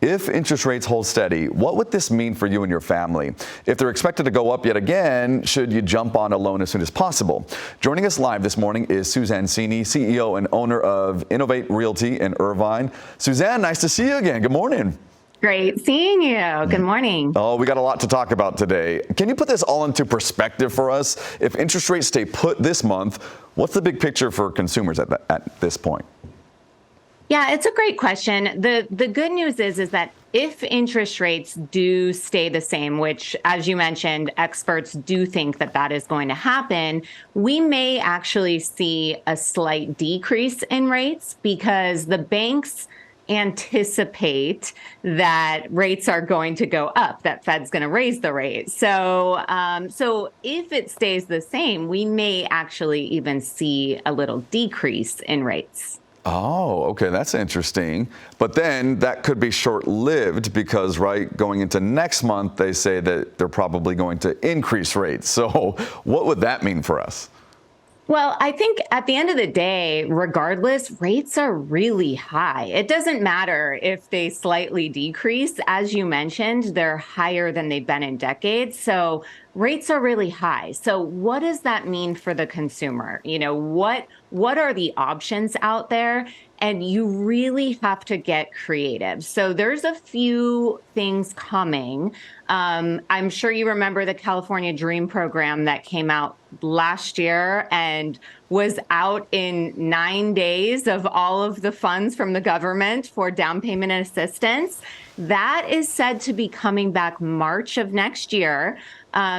If interest rates hold steady, what would this mean for you and your family? If they're expected to go up yet again, should you jump on a loan as soon as possible? Joining us live this morning is Suzanne Seini, CEO and owner of Innovate Realty in Irvine. Suzanne, nice to see you again. Good morning. Great seeing you. Good morning. Oh, we got a lot to talk about today. Can you put this all into perspective for us? If interest rates stay put this month, what's the big picture for consumers at this point? Yeah, it's a great question. The good news is that if interest rates do stay the same, which, as you mentioned, experts do think that that is going to happen, we may actually see a slight decrease in rates because the banks anticipate that rates are going to go up, that Fed's going to raise the rate. So if it stays the same, we may actually even see a little decrease in rates. Oh, okay, that's interesting. But then that could be short-lived because, right, going into next month, they say that they're probably going to increase rates. So what would that mean for us? Well, I think at the end of the day, regardless, rates are really high. It doesn't matter if they slightly decrease. As you mentioned, they're higher than they've been in decades. So rates are really high. So what does that mean for the consumer? You know, what are the options out there? And you really have to get creative. So there's a few things coming. I'm sure you remember the California Dream program that came out last year and was out in 9 days of all of the funds from the government for down payment assistance. That is said to be coming back March of next year.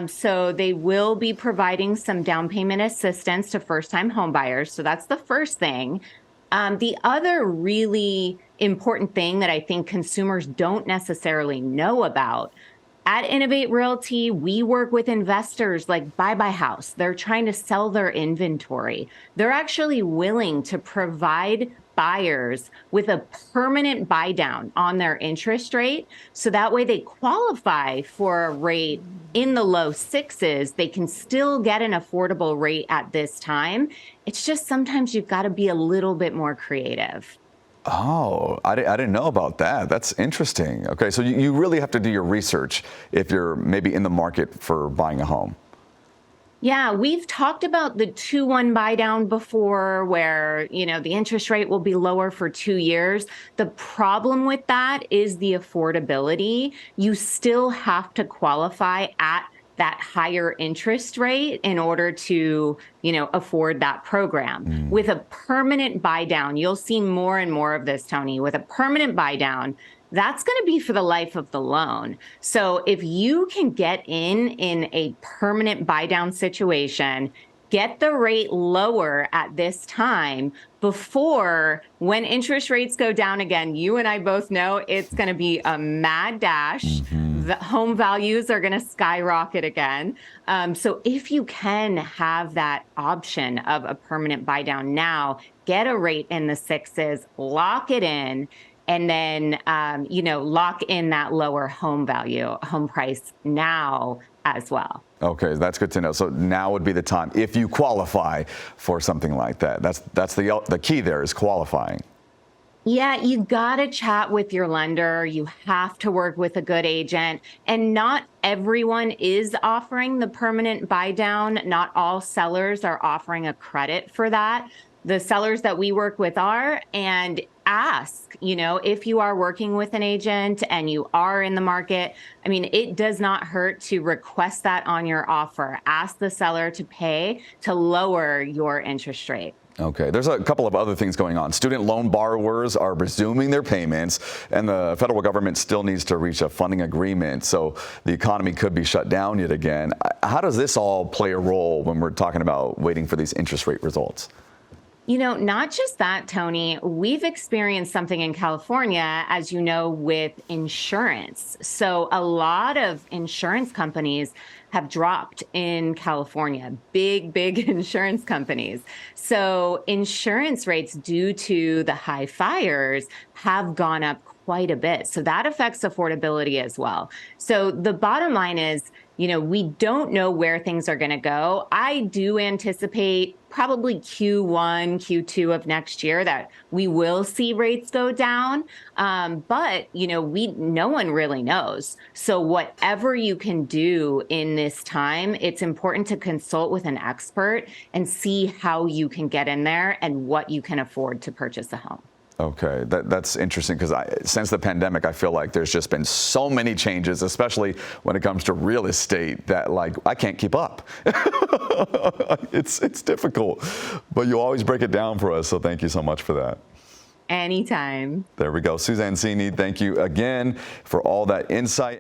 So they will be providing some down payment assistance to first-time homebuyers. So that's the first thing. The other really important thing that I think consumers don't necessarily know about, at Innovate Realty, we work with investors like Buy House. They're trying to sell their inventory. They're actually willing to provide buyers with a permanent buy down on their interest rate. So that way they qualify for a rate in the low sixes. They can still get an affordable rate at this time. It's just sometimes you've got to be a little bit more creative. Oh, I didn't know about that. That's interesting. Okay, so you really have to do your research if you're maybe in the market for buying a home. Yeah, we've talked about the 2-1 buy down before where, you know, the interest rate will be lower for 2 years. The problem with that is the affordability. You still have to qualify at that higher interest rate in order to, you know, afford that program. With a permanent buy down, you'll see more and more of this, Tony. With a permanent buy down, that's going to be for the life of the loan. So if you can get in a permanent buy down situation, get the rate lower at this time before when interest rates go down again, you and I both know it's going to be a mad dash. The home values are going to skyrocket again. So if you can have that option of a permanent buy down now, get a rate in the sixes, lock it in, and then, you know, lock in that lower home value, home price now as well. Okay, that's good to know. So now would be the time if you qualify for something like that. That's the key there is qualifying. Yeah, you got to chat with your lender. You have to work with a good agent. And not everyone is offering the permanent buy down. Not all sellers are offering a credit for that. The sellers that we work with are, and ask, you know, if you are working with an agent and you are in the market, I mean, it does not hurt to request that on your offer. Ask the seller to pay to lower your interest rate. Okay, there's a couple of other things going on. Student loan borrowers are resuming their payments, and the federal government still needs to reach a funding agreement, so the economy could be shut down yet again. How does this all play a role when we're talking about waiting for these interest rate results? You know, not just that, Tony. We've experienced something in California, as you know, with insurance. So a lot of insurance companies have dropped in California, big insurance companies. So insurance rates due to the high fires have gone up quite a bit. So that affects affordability as well. So the bottom line is, we don't know where things are going to go. I do anticipate probably Q1, Q2 of next year that we will see rates go down. But, no one really knows. So whatever you can do in this time, it's important to consult with an expert and see how you can get in there and what you can afford to purchase a home. Okay, that's interesting because since the pandemic, I feel like there's just been so many changes, especially when it comes to real estate, that I can't keep up. It's difficult, but you always break it down for us. So thank you so much for that. Anytime. There we go. Suzanne Seini, thank you again for all that insight.